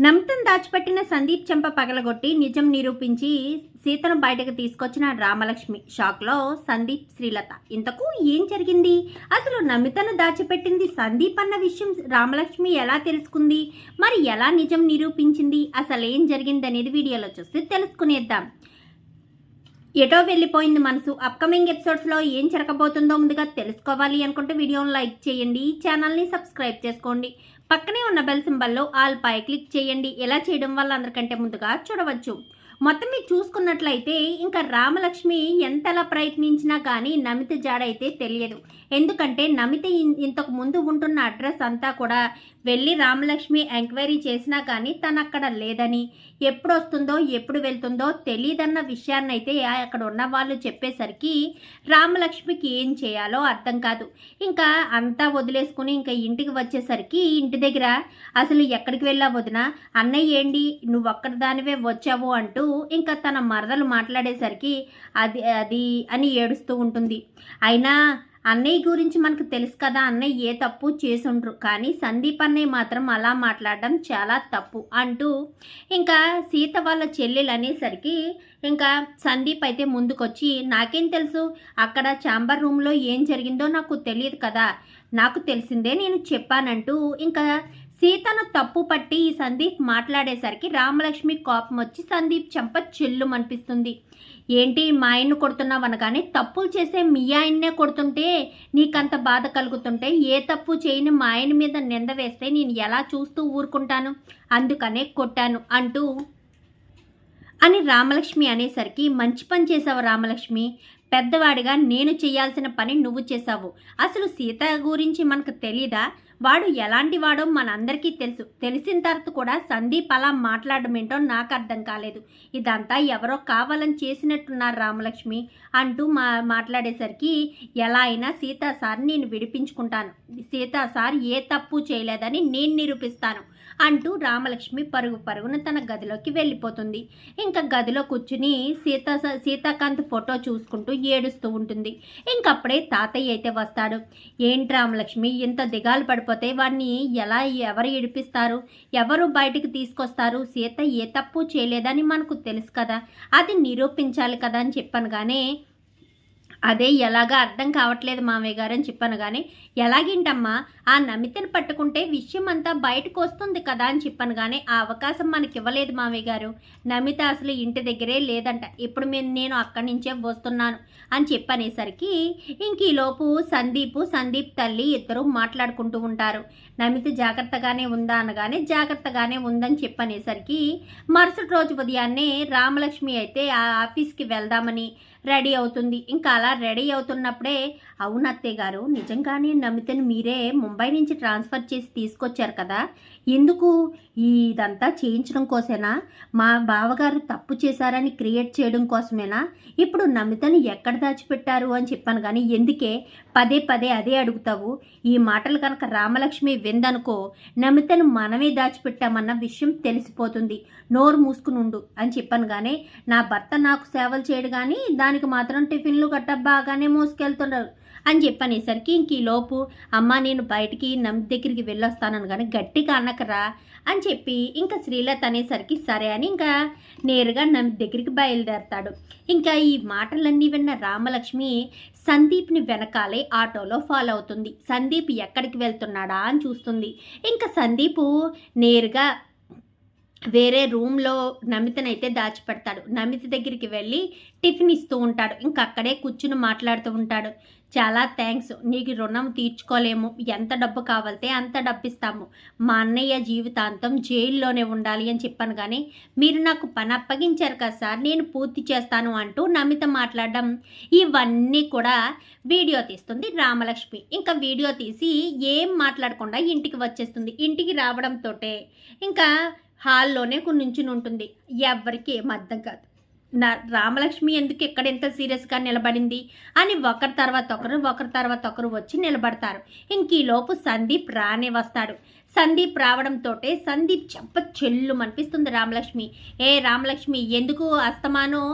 నమితను దాచిపెట్టిన సందీప్ చెంప పగలగొట్టి నిజం నిరూపించి సీతను బయటకు తీసుకొచ్చిన రామలక్ష్మి. షాక్లో సందీప్, శ్రీలత. ఇంతకు ఏం జరిగింది? అసలు నమితను దాచిపెట్టింది సందీప్ అన్న విషయం రామలక్ష్మి ఎలా తెలుసుకుంది? మరి ఎలా నిజం నిరూపించింది? అసలు ఏం జరిగింది అనేది వీడియోలో చూసి తెలుసుకునేద్దాం. ఎటో వెళ్ళిపోయింది మనసు. అప్కమింగ్ ఎపిసోడ్స్లో ఏం జరగబోతుందో ముందుగా తెలుసుకోవాలి అనుకుంటే వీడియోని లైక్ చేయండి, ఛానల్ని సబ్స్క్రైబ్ చేసుకోండి, పక్కనే ఉన్న బెల్ సింబల్లో ఆల్ పై క్లిక్ చేయండి. ఇలా చేయడం వల్ల అందరికంటే ముందుగా చూడవచ్చు. మొత్తం మీరు చూసుకున్నట్లయితే ఇంకా రామలక్ష్మి ఎంతలా ప్రయత్నించినా కానీ నమిత జాడైతే తెలియదు. ఎందుకంటే నమిత ఇంతకు ముందు ఉంటున్న అడ్రస్ అంతా కూడా వెళ్ళి రామలక్ష్మి ఎంక్వైరీ చేసినా కానీ తను అక్కడ లేదని, ఎప్పుడు వస్తుందో ఎప్పుడు వెళ్తుందో తెలియదన్న విషయాన్ని అయితే అక్కడ ఉన్న వాళ్ళు చెప్పేసరికి రామలక్ష్మికి ఏం చేయాలో అర్థం కాదు. ఇంకా అంతా వదిలేసుకుని ఇంకా ఇంటికి వచ్చేసరికి ఇంటి దగ్గర అసలు ఎక్కడికి వెళ్ళా వదినా, అన్నయ్య ఏంటి నువ్వు ఒక్కడి దానివే వచ్చావు అంటూ ఇంకా తన మరదలు మాట్లాడేసరికి అది అని ఏడుస్తూ ఉంటుంది. అయినా అన్నయ్య గురించి మనకు తెలుసు కదా, అన్నయ్య ఏ తప్పు చేసుండ్రు, కానీ సందీప్ అన్నయ్య మాత్రం అలా మాట్లాడడం చాలా తప్పు అంటూ ఇంకా సీత వాళ్ళ చెల్లెలు అనేసరికి ఇంకా సందీప్ అయితే ముందుకొచ్చి నాకేం తెలుసు, అక్కడ ఛాంబర్ రూమ్లో ఏం జరిగిందో నాకు తెలియదు కదా, నాకు తెలిసిందే నేను చెప్పానంటూ ఇంకా సీతను తప్పు పట్టి సందీప్ మాట్లాడేసరికి రామలక్ష్మి కోపం వచ్చి సందీప్ చెంప చెల్లు అనిపిస్తుంది. ఏంటి మా ఆయన్ని కొడుతున్నావు అనగానే తప్పులు చేసే మీ ఆయన్నే కొడుతుంటే నీకంత బాధ కలుగుతుంటే ఏ తప్పు చేయని మా ఆయన మీద నింద వేస్తే నేను ఎలా చూస్తూ ఊరుకుంటాను, అందుకనే కొట్టాను అంటూ అని రామలక్ష్మి అనేసరికి మంచి పని చేసావు రామలక్ష్మి, పెద్దవాడిగా నేను చేయాల్సిన పని నువ్వు చేసావు. అసలు సీత గురించి మనకు తెలీదా, వాడు ఎలాంటి వాడో మనందరికీ తెలుసు. తెలిసిన తర్వాత కూడా సందీప్ అలా మాట్లాడడం ఏంటో నాకు అర్థం కాలేదు. ఇదంతా ఎవరో కావాలని చేసినట్టున్నారు రామలక్ష్మి అంటూ మాట్లాడేసరికి ఎలా అయినా సీతా సార్ నేను విడిపించుకుంటాను, సీతా సార్ ఏ తప్పు చేయలేదని నేను నిరూపిస్తాను అంటూ రామలక్ష్మి పరుగున తన గదిలోకి వెళ్ళిపోతుంది. ఇంకా గదిలో కూర్చుని సీతాకాంత్ ఫోటో చూసుకుంటూ ఏడుస్తూ ఉంటుంది. ఇంకప్పుడే తాతయ్య అయితే వస్తాడు. ఏంటి రామలక్ష్మి ఇంత దిగాలు పడిపోతే వాడిని ఎవరు ఏడిపిస్తారు, ఎవరు బయటికి తీసుకొస్తారు, సీత ఏ తప్పు చేయలేదని మనకు తెలుసు కదా, అది నిరూపించాలి కదా అని చెప్పాను. కానీ అదే ఎలాగా అర్థం కావట్లేదు మామయ్య గారు అని చెప్పాను. కానీ ఎలాగేంటమ్మా, ఆ నమితను పట్టుకుంటే విషయం అంతా బయటకు వస్తుంది కదా అని చెప్పాను. కానీ ఆ అవకాశం మనకి ఇవ్వలేదు మామయ్య గారు, నమిత అసలు ఇంటి దగ్గరే లేదంట, ఇప్పుడు నేను అక్కడి నుంచే వస్తున్నాను అని చెప్పనేసరికి ఇంక ఈలోపు సందీప్ తల్లి ఇద్దరు మాట్లాడుకుంటూ ఉంటారు. నమిత జాగ్రత్తగానే ఉందా అనగానే జాగ్రత్తగానే ఉందని చెప్పనేసరికి మరుసటి రోజు ఉదయాన్నే రామలక్ష్మి అయితే ఆ ఆఫీస్కి వెళ్దామని రెడీ అవుతుంది. ఇంకా అలా రెడీ అవుతున్నప్పుడే అవును అత్తయ్య గారు, నిజంగానే నమితను మీరే ముంబై నుంచి ట్రాన్స్ఫర్ చేసి తీసుకొచ్చారు కదా, ఎందుకు ఇదంతా చేయించడం కోసమేనా, మా బావగారు తప్పు చేశారని క్రియేట్ చేయడం కోసమేనా, ఇప్పుడు నమితను ఎక్కడ దాచిపెట్టారు అని చెప్పాను. కానీ ఎందుకే పదే అదే అడుగుతావు, ఈ మాటలు కనుక రామలక్ష్మి విందనుకో నమితను మనమే దాచిపెట్టామన్న విషయం తెలిసిపోతుంది, నోరు మూసుకుని ఉండు అని చెప్పాను. కానీ నా భర్త నాకు సేవలు చేయడు కానీ దానికి మాత్రం టిఫిన్లు గట్ట బాగానే మోసుకెళ్తున్నారు అని చెప్పనేసరికి ఇంక ఈలోపు అమ్మ నేను బయటికి నమిత దగ్గరికి వెళ్ళొస్తానని కానీ గట్టిగా అన్నకరా అని చెప్పి ఇంకా శ్రీలత అనేసరికి సరే అని ఇంకా నేరుగా నమిత దగ్గరికి బయలుదేరతాడు. ఇంకా ఈ మాటలన్నీ విన్న రామలక్ష్మి సందీప్ని వెనకాలే ఆటోలో ఫాలో అవుతుంది. సందీప్ ఎక్కడికి వెళ్తున్నాడా అని చూస్తుంది. ఇంకా సందీపు నేరుగా వేరే రూమ్లో నమితనైతే దాచిపెడతాడు. నమిత దగ్గరికి వెళ్ళి టిఫిన్ ఇస్తూ ఉంటాడు. ఇంకా అక్కడే కూర్చుని మాట్లాడుతూ ఉంటాడు. చాలా థ్యాంక్స్, నీకు రుణం తీర్చుకోలేము, ఎంత డబ్బు కావాలితే అంత డబ్బు ఇస్తాము, మా అన్నయ్య జీవితాంతం జైల్లోనే ఉండాలి అని చెప్పాను. కానీ మీరు నాకు పని అప్పగించారు కదా సార్, నేను పూర్తి చేస్తాను అంటూ నమిత మాట్లాడడం ఇవన్నీ కూడా వీడియో తీస్తుంది రామలక్ష్మి. ఇంకా వీడియో తీసి ఏం మాట్లాడకుండా ఇంటికి వచ్చేస్తుంది. ఇంటికి రావడంతో ఇంకా హాల్లోనే నుంచుని ఉంటుంది. ఎవరికి ఏం అర్థం కాదు, రామలక్ష్మి ఎందుకు ఇక్కడ ఎంత సీరియస్గా నిలబడింది అని ఒకరి తర్వాత ఒకరు వచ్చి నిలబడతారు. ఇంక ఈలోపు సందీప్ రానే వస్తాడు. సందీప్ రావడంతో సందీప్ చెంప చెల్లు అనిపిస్తుంది రామలక్ష్మి. రామలక్ష్మి ఎందుకు అస్తమానం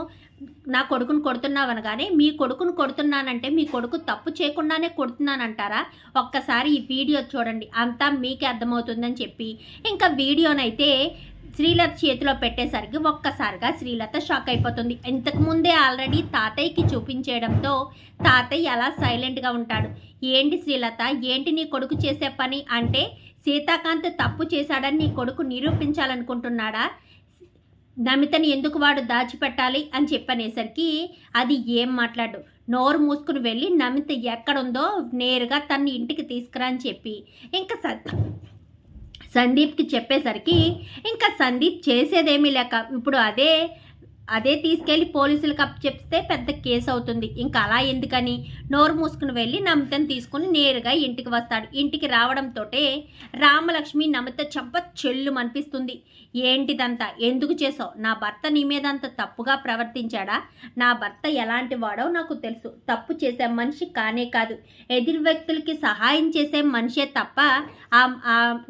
నా కొడుకును కొడుతున్నావు అనగానే మీ కొడుకును కొడుతున్నానంటే మీ కొడుకు తప్పు చేయకుండానే కొడుతున్నానంటారా, ఒక్కసారి ఈ వీడియో చూడండి అంతా మీకే అర్థమవుతుందని చెప్పి ఇంకా వీడియోనైతే శ్రీలత చేతిలో పెట్టేసరికి ఒక్కసారిగా శ్రీలత షాక్ అయిపోతుంది. ఇంతకుముందే ఆల్రెడీ తాతయ్యకి చూపించేయడంతో తాతయ్య అలా సైలెంట్గా ఉంటాడు. ఏంటి శ్రీలత, ఏంటి నీ కొడుకు చేసే పని అంటే సీతాకాంత్ తప్పు చేశాడని నీ కొడుకు నిరూపించాలనుకుంటున్నాడా? నమితని ఎందుకు వాడు దాచిపెట్టాలి అని చెప్పనేసరికి అది ఏం మాట్లాడు, నోరు మూసుకుని వెళ్ళి నమిత ఎక్కడుందో నేరుగా తన ఇంటికి తీసుకురా అని చెప్పి ఇంకా సందీప్కి చెప్పేసరికి ఇంకా సందీప్ చేసేదేమీ లేక ఇప్పుడు అదే తీసుకెళ్ళి పోలీసులకు చెప్తే పెద్ద కేసు అవుతుంది. ఇంకా అలా ఎందుకని నోరు మూసుకుని వెళ్ళి నమితను తీసుకుని నేరుగా ఇంటికి వస్తాడు. ఇంటికి రావడంతో రామలక్ష్మి నమిత చెంప చెల్లు అనిపిస్తుంది. ఏంటిదంతా, ఎందుకు చేసావు? నా భర్త నీ మీద అంత తప్పుగా ప్రవర్తించాడా? నా భర్త ఎలాంటి వాడో నాకు తెలుసు. తప్పు చేసే మనిషి కానే కాదు, ఎదురు వ్యక్తులకి సహాయం చేసే మనిషే తప్ప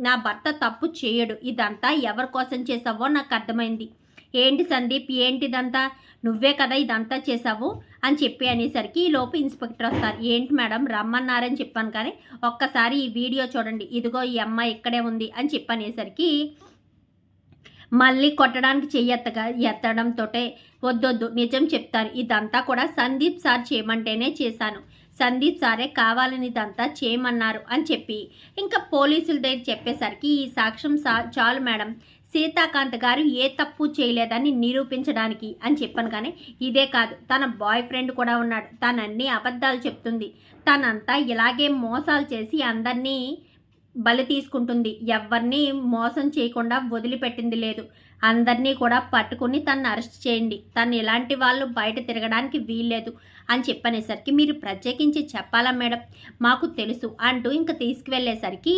నా భర్త తప్పు చేయడు. ఇదంతా ఎవరి కోసం చేసావో నాకు అర్థమైంది. ఏంటి సందీప్, ఏంటిదంతా? నువ్వే కదా ఇదంతా చేసావు అని చెప్పి అనేసరికి ఈ లోపు ఇన్స్పెక్టర్ వస్తారు. ఏంటి మేడం రమ్మన్నారని చెప్పాను, కానీ ఒక్కసారి ఈ వీడియో చూడండి, ఇదిగో ఈ అమ్మాయి ఇక్కడే ఉంది అని చెప్పనేసరికి మళ్ళీ కొట్టడానికి ఎత్తడంతో వద్దొద్దు నిజం చెప్తారు, ఇదంతా కూడా సందీప్ సార్ చేయమంటేనే చేశాను, సందీప్ సారే కావాలని ఇదంతా చేయమన్నారు అని చెప్పి ఇంకా పోలీసుల దగ్గర చెప్పేసరికి ఈ సాక్ష్యం చాలు మేడం, సీతాకాంత్ గారు ఏ తప్పు చేయలేదని నిరూపించడానికి అని చెప్పాను. కానీ ఇదే కాదు, తన బాయ్ ఫ్రెండ్ కూడా ఉన్నాడు, తనన్నీ అబద్ధాలు చెప్తుంది, తనంతా ఇలాగే మోసాలు చేసి అందరినీ బలి తీసుకుంటుంది, ఎవరిని మోసం చేయకుండా వదిలిపెట్టింది లేదు, అందరినీ కూడా పట్టుకుని తను అరెస్ట్ చేయండి, తను ఇలాంటి వాళ్ళు బయట తిరగడానికి వీల్లేదు అని చెప్పనేసరికి మీరు ప్రత్యేకించి చెప్పాలా మేడం, మాకు తెలుసు అంటూ ఇంకా తీసుకువెళ్ళేసరికి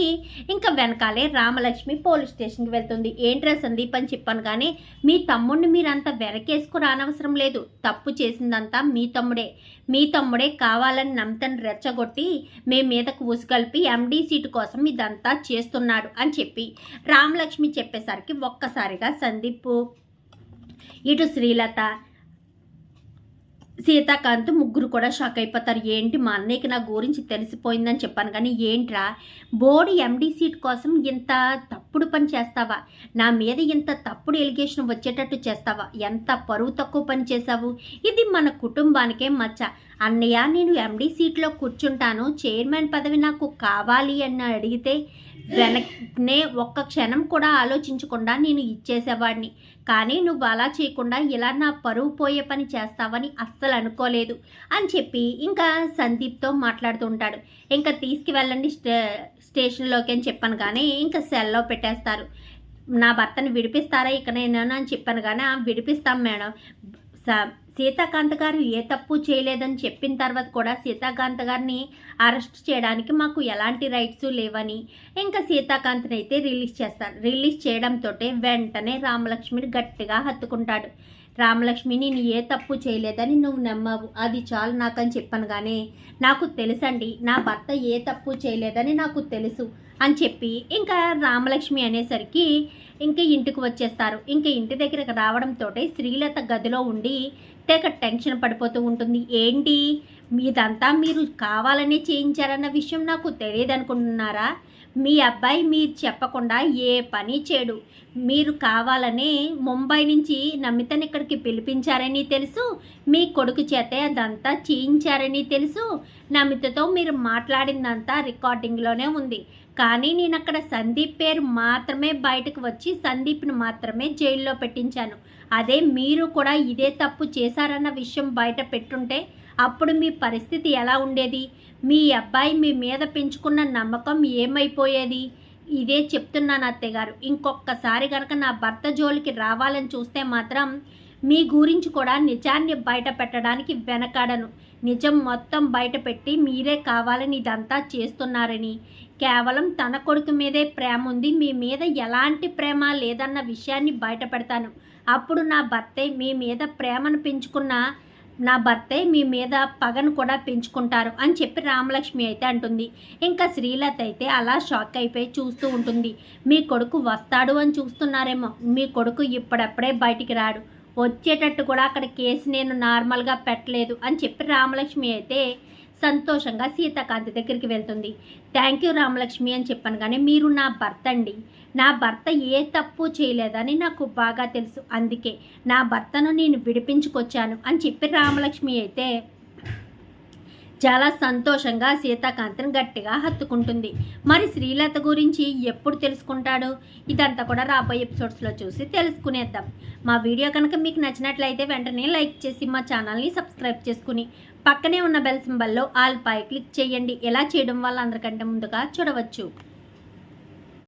ఇంకా వెనకాలే రామలక్ష్మి పోలీస్ స్టేషన్కి వెళ్తుంది. ఏంట్రా సందీప్ అని చెప్పాను, కానీ మీ తమ్ముడిని మీరంతా వెనకేసుకు రానవసరం లేదు, తప్పు చేసిందంతా మీ తమ్ముడే కావాలని నమ్తని రెచ్చగొట్టి మీ మీదకు ఉసుగల్పి ఎండీ సీటు కోసం ఇదంతా చేస్తున్నాడు అని చెప్పి రామలక్ష్మి చెప్పేసరికి ఒక్కసారిగా సందీప్ ఇటు శ్రీలత సీతాకాంత్ ముగ్గురు కూడా షాక్ అయిపోతారు. ఏంటి మా అన్నయ్యకి నా గురించి తెలిసిపోయిందని చెప్పాను, కానీ ఏంట్రా బోర్డు ఎండీ సీట్ కోసం ఇంత తప్పుడు పని చేస్తావా? నా మీద ఇంత తప్పుడు ఎలిగేషన్ వచ్చేటట్టు చేస్తావా? ఎంత పరువు తక్కువ పని చేశావు? ఇది మన కుటుంబానికే మచ్చ. అన్నయ్య నేను ఎండీ సీట్లో కూర్చుంటాను, చైర్మన్ పదవి నాకు కావాలి అని అడిగితే వెనక్నే ఒక్క క్షణం కూడా ఆలోచించకుండా నేను ఇచ్చేసేవాడిని, కానీ నువ్వు అలా చేయకుండా ఇలా నా పరువు పోయే పని చేస్తావని అస్సలు అనుకోలేదు అని చెప్పి ఇంకా సందీప్తో మాట్లాడుతూ ఉంటాడు. ఇంకా తీసుకువెళ్ళండి స్టేషన్లోకి అని చెప్పాను, కానీ ఇంకా సెల్లో పెట్టేస్తారు. నా భర్తని విడిపిస్తారా ఇక నేను అని చెప్పాను, కానీ విడిపిస్తాం మేడం, సీతాకాంత్ గారు ఏ తప్పు చేయలేదని చెప్పిన తర్వాత కూడా సీతాకాంత్ గారిని అరెస్ట్ చేయడానికి మాకు ఎలాంటి రైట్స్ లేవని ఇంకా సీతాకాంత్ని అయితే రిలీజ్ చేస్తారు. రిలీజ్ చేయడంతో వెంటనే రామలక్ష్మిని గట్టిగా హత్తుకుంటాడు. రామలక్ష్మి నేను ఏ తప్పు చేయలేదని నువ్వు నమ్మావు, అది చాలు నాకని చెప్పాను, కానీ నాకు తెలుసండి నా భర్త ఏ తప్పు చేయలేదని నాకు తెలుసు అని చెప్పి ఇంకా రామలక్ష్మి అనేసరికి ఇంకా ఇంటికి వచ్చేస్తారు. ఇంకా ఇంటి దగ్గరకు రావడంతో శ్రీలత గదిలో ఉండి తెగ టెన్షన్ పడిపోతూ ఉంటుంది. ఏంటి ఇదంతా మీరు కావాలని చేయించారన్న విషయం నాకు తెలియదు అనుకుంటున్నారా? మీ అబ్బాయి మీరు చెప్పకుండా ఏ పని చేయడు, మీరు కావాలని ముంబై నుంచి నమితని ఇక్కడికి పిలిపించారని తెలుసు, మీ కొడుకు చేతే అదంతా చేయించారని తెలుసు, నమితతో మీరు మాట్లాడిందంతా రికార్డింగ్లోనే ఉంది, కానీ నేను అక్కడ సందీప్ పేరు మాత్రమే బయటకు వచ్చి సందీప్ను మాత్రమే జైల్లో పెట్టించాను. అదే మీరు కూడా ఇదే తప్పు చేశారన్న విషయం బయట పెట్టుంటే అప్పుడు మీ పరిస్థితి ఎలా ఉండేది? మీ అబ్బాయి మీ మీద పెంచుకున్న నమ్మకం ఏమైపోయేది? ఇదే చెప్తున్నాను అత్తయ్యగారు, ఇంకొకసారి కనుక నా భర్త జోలికి రావాలని చూస్తే మాత్రం మీ గురించి కూడా నిజాన్ని బయట పెట్టడానికి వెనకాడను. నిజం మొత్తం బయట పెట్టి మీరే కావాలని ఇదంతా చేస్తున్నారని, కేవలం తన కొడుకు మీదే ప్రేమ ఉంది, మీ మీద ఎలాంటి ప్రేమ లేదన్న విషయాన్ని బయట పెడతాను. అప్పుడు నా భర్తే మీ మీద ప్రేమను పెంచుకున్న నా భర్తే మీ మీద పగను కూడా పెంచుకుంటారు అని చెప్పి రామలక్ష్మి అయితే అంటుంది. ఇంకా శ్రీలత అయితే అలా షాక్ అయిపోయి చూస్తూ ఉంటుంది. మీ కొడుకు వస్తాడు అని చూస్తున్నారేమో, మీ కొడుకు ఇప్పుడప్పుడే బయటికి రాడు, వచ్చేటట్టు కూడా అక్కడ కేసు నేను నార్మల్గా పెట్టలేదు అని చెప్పి రామలక్ష్మి అయితే సంతోషంగా సీతాకాంత్ దగ్గరికి వెళ్తుంది. థ్యాంక్ యూ రామలక్ష్మి అని చెప్పాను, కానీ మీరు నా భర్త అండి, నా భర్త ఏ తప్పు చేయలేదని నాకు బాగా తెలుసు, అందుకే నా భర్తను నేను విడిపించుకొచ్చాను అని చెప్పి రామలక్ష్మి అయితే చాలా సంతోషంగా సీతాకాంత్ని గట్టిగా హత్తుకుంటుంది. మరి శ్రీలత గురించి ఎప్పుడు తెలుసుకుంటాడు? ఇదంతా కూడా రాబోయే ఎపిసోడ్స్లో చూసి తెలుసుకునేద్దాం. మా వీడియో కనుక మీకు నచ్చినట్లయితే వెంటనే లైక్ చేసి మా ఛానల్ని సబ్స్క్రైబ్ చేసుకుని పక్కనే ఉన్న బెల్ సింబల్లో ఆల్ పై క్లిక్ చేయండి. ఎలా చేయడం వల్ల అందరికంటే ముందుగా చూడవచ్చు.